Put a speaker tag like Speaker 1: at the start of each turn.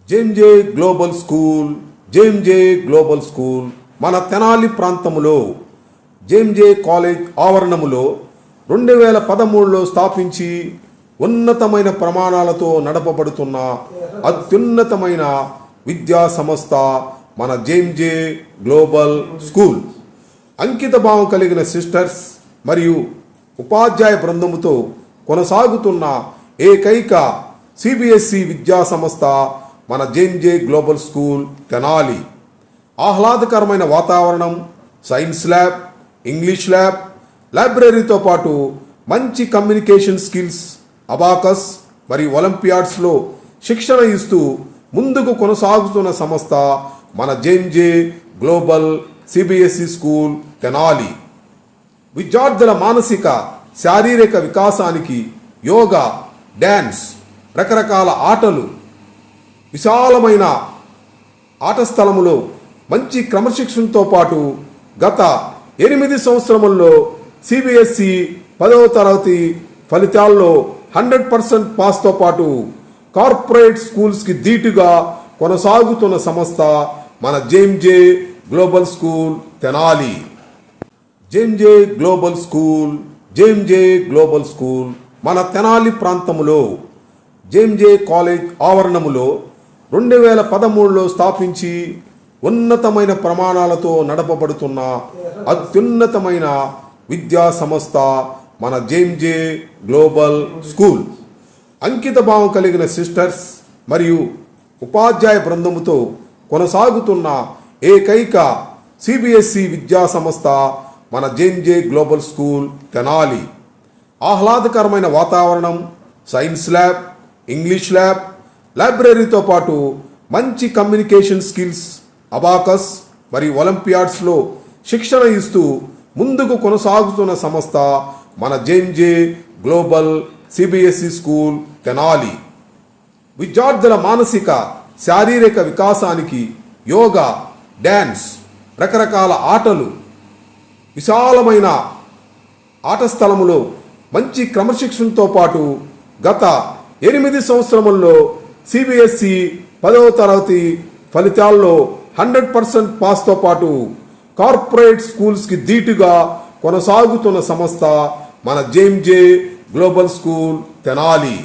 Speaker 1: JMJ global school JMJ global school మన Tenali ప్రాంతములో JMJ college ఆవరణములో 2013లో స్థాపించి ఉన్నతమైన ప్రమాణాలతో నడపబడుతున్న అత్యున్నతమైన విద్యా సంస్థ మన జేఎంజే గ్లోబల్ స్కూల్. అంకిత భావం కలిగిన సిస్టర్స్ మరియు ఉపాధ్యాయ బృందముతో కొనసాగుతున్న ఏకైక సిబిఎస్ఈ విద్యా సంస్థ మన జేఎంజే గ్లోబల్ స్కూల్ తెనాలి. ఆహ్లాదకరమైన వాతావరణం, సైన్స్ ల్యాబ్, ఇంగ్లీష్ ల్యాబ్, లైబ్రరీతో పాటు మంచి కమ్యూనికేషన్ స్కిల్స్, అబాకస్ మరియు ఒలింపియాడ్స్లో శిక్షణ ఇస్తూ ముందుకు కొనసాగుతున్న సంస్థ మన JMJ global CBSE school Tenali. విద్యార్థుల మానసిక శారీరక వికాసానికి యోగా, డ్యాన్స్, రకరకాల ఆటలు, విశాలమైన ఆట స్థలములో మంచి క్రమశిక్షణతో పాటు గత 8 సంవత్సరముల్లో సిబిఎస్ఈ 10వ తరగతి ఫలితాల్లో 100% పాస్తో పాటు కార్పొరేట్ స్కూల్స్కి ధీటుగా కొనసాగుతున్న సంస్థ మన JMJ global school Tenali. JMJ global school JMJ global school మన తెనాలి ప్రాంతములో జేఎంజే కాలేజ్ ఆవరణములో 2013లో స్థాపించి ఉన్నతమైన ప్రమాణాలతో నడపబడుతున్న అత్యున్నతమైన విద్యా సంస్థ మన జేఎంజే గ్లోబల్ స్కూల్. అంకిత భావం కలిగిన సిస్టర్స్ మరియు ఉపాధ్యాయ బృందముతో కొనసాగుతున్న ఏకైక సిబిఎస్ఈ విద్యా సంస్థ మన జేఎంజే గ్లోబల్ స్కూల్ తెనాలి. ఆహ్లాదకరమైన వాతావరణం, సైన్స్ ల్యాబ్, ఇంగ్లీష్ ల్యాబ్, లైబ్రరీతో పాటు మంచి కమ్యూనికేషన్ స్కిల్స్, అబాకస్ మరియు ఒలింపియాడ్స్లో శిక్షణ ఇస్తూ ముందుకు కొనసాగుతున్న సంస్థ మన JMJ global CBSE school Tenali. విద్యార్థుల మానసిక శారీరక వికాసానికి యోగా, డ్యాన్స్, రకరకాల ఆటలు, విశాలమైన ఆట స్థలములో మంచి క్రమశిక్షణతో పాటు గత 8 సంవత్సరముల్లో సిబిఎస్ఈ 10వ తరగతి ఫలితాల్లో 100% పాస్తో పాటు కార్పొరేట్ స్కూల్స్కి ధీటుగా కొనసాగుతున్న సంస్థ మన జేఎంజే గ్లోబల్ స్కూల్ తెనాలి.